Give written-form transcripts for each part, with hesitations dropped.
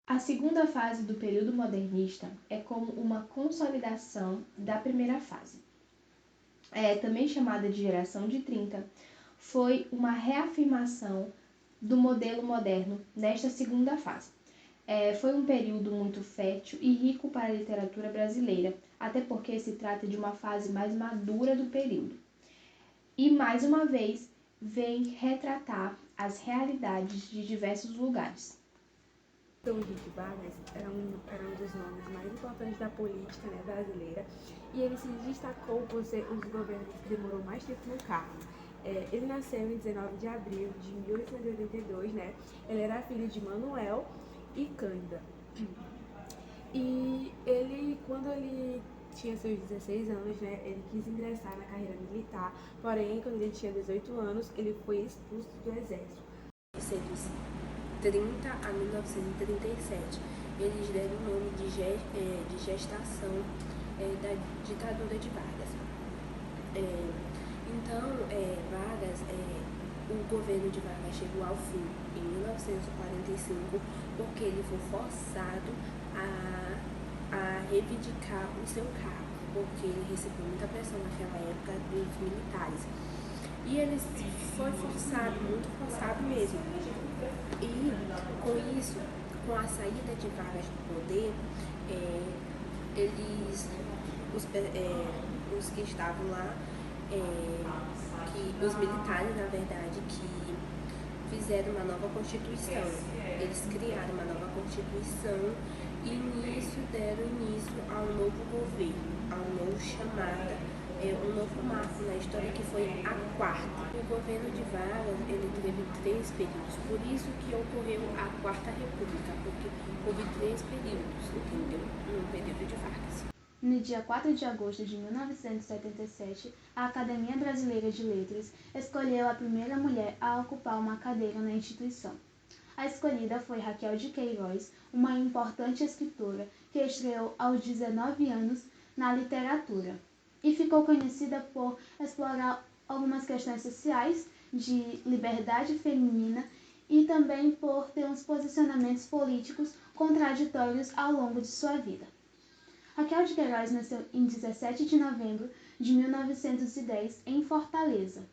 A segunda fase do período modernista é como uma consolidação da primeira fase. Também chamada de geração de 30, foi uma reafirmação do modelo moderno nesta segunda fase. Foi um período muito fértil e rico para a literatura brasileira, até porque se trata de uma fase mais madura do período. E, mais uma vez, vem retratar as realidades de diversos lugares. Dom Henrique Vargas era um dos nomes mais importantes da política, brasileira, e ele se destacou por ser um dos governos que demorou mais tempo no cargo. Ele nasceu em 19 de abril de 1882, Ele era filho de Manuel e Cândida. E quando ele tinha seus 16 anos, ele quis ingressar na carreira militar, porém, quando ele tinha 18 anos, ele foi expulso do exército. 1930 a 1937. Eles deram o nome de gestação da ditadura de Vargas. Vargas, o governo de Vargas chegou ao fim em 1945 porque ele foi forçado a reivindicar o seu cargo, porque ele recebeu muita pressão naquela época dos militares. E ele foi forçado, muito forçado mesmo. E com isso, com a saída de Vargas do poder, os que estavam lá, os militares, na verdade, que fizeram uma nova Constituição. Eles criaram uma nova Constituição e nisso deram início a um novo governo, a um novo chamada, um novo marco na história, que foi a quarta. O governo de Vargas, ele teve 3 períodos, por isso que ocorreu a Quarta República, porque houve 3 períodos, entendeu? No período de Vargas. No dia 4 de agosto de 1977, a Academia Brasileira de Letras escolheu a primeira mulher a ocupar uma cadeira na instituição. A escolhida foi Raquel de Queiroz, uma importante escritora que estreou aos 19 anos na literatura e ficou conhecida por explorar algumas questões sociais, de liberdade feminina e também por ter uns posicionamentos políticos contraditórios ao longo de sua vida. Raquel de Queiroz nasceu em 17 de novembro de 1910 em Fortaleza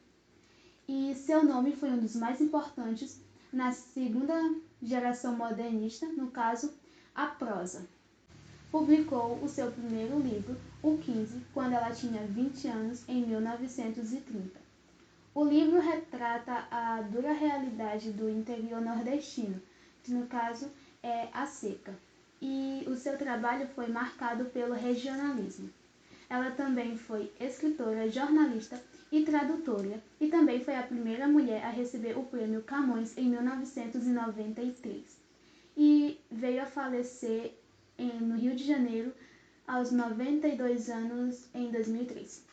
e seu nome foi um dos mais importantes na segunda geração modernista, no caso, a prosa. Publicou o seu primeiro livro, O 15, quando ela tinha 20 anos, em 1930. O livro retrata a dura realidade do interior nordestino, que no caso é a seca, e o seu trabalho foi marcado pelo regionalismo. Ela também foi escritora, jornalista e tradutora, e também foi a primeira mulher a receber o Prêmio Camões em 1993. E veio a falecer no Rio de Janeiro aos 92 anos em 2003.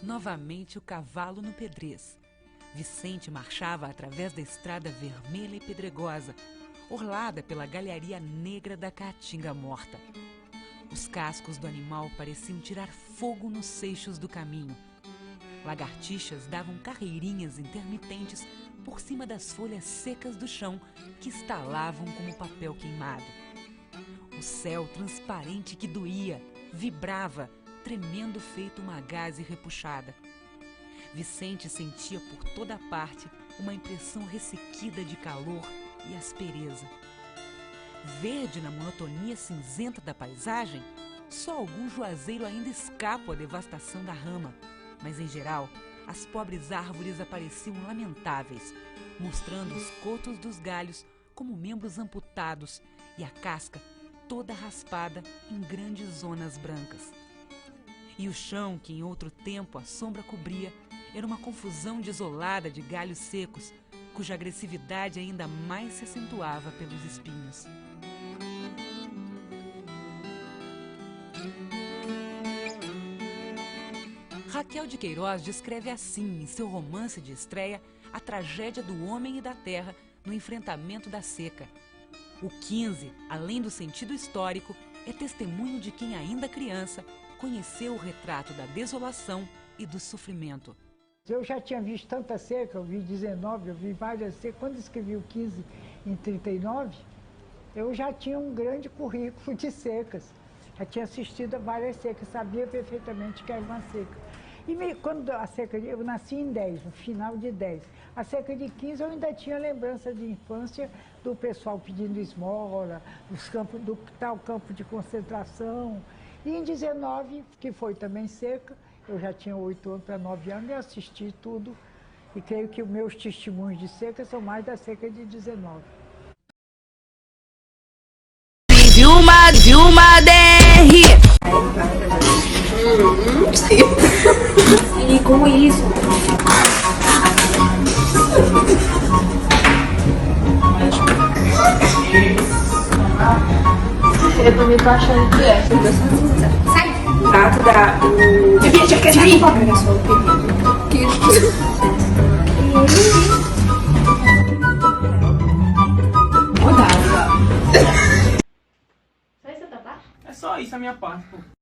Novamente o cavalo no pedrez. Vicente marchava através da estrada vermelha e pedregosa, orlada pela galharia negra da caatinga morta. Os cascos do animal pareciam tirar fogo nos seixos do caminho. Lagartixas davam carreirinhas intermitentes por cima das folhas secas do chão que estalavam como papel queimado. O céu transparente que doía, vibrava, tremendo feito uma gaze repuxada. Vicente sentia por toda parte uma impressão ressequida de calor e aspereza. Verde na monotonia cinzenta da paisagem, só algum juazeiro ainda escapa à devastação da rama, mas em geral as pobres árvores apareciam lamentáveis, mostrando os cotos dos galhos como membros amputados e a casca toda raspada em grandes zonas brancas. E o chão, que em outro tempo a sombra cobria, era uma confusão desolada de galhos secos, cuja agressividade ainda mais se acentuava pelos espinhos. Raquel de Queiroz descreve assim, em seu romance de estreia, a tragédia do homem e da terra no enfrentamento da seca. O 15, além do sentido histórico, é testemunho de quem ainda criança conheceu o retrato da desolação e do sofrimento. Eu já tinha visto tanta seca, eu vi 19, eu vi várias secas. Quando escrevi o 15 em 39, eu já tinha um grande currículo de secas. Já tinha assistido a várias secas, sabia perfeitamente que era uma seca. Quando a seca eu nasci em 10, no final de 10. A seca de 15 eu ainda tinha lembrança de infância do pessoal pedindo esmola, dos campos, do tal campo de concentração. E em 19, que foi também seca, eu já tinha 8 anos para 9 anos e assisti tudo. E creio que os meus testemunhos de seca são mais da seca de 19. Vilma DR. E com isso, Eu também tô achando que é. sai! Data da. Olha só o pedido. Só isso a tua parte? É só isso a minha parte, pô.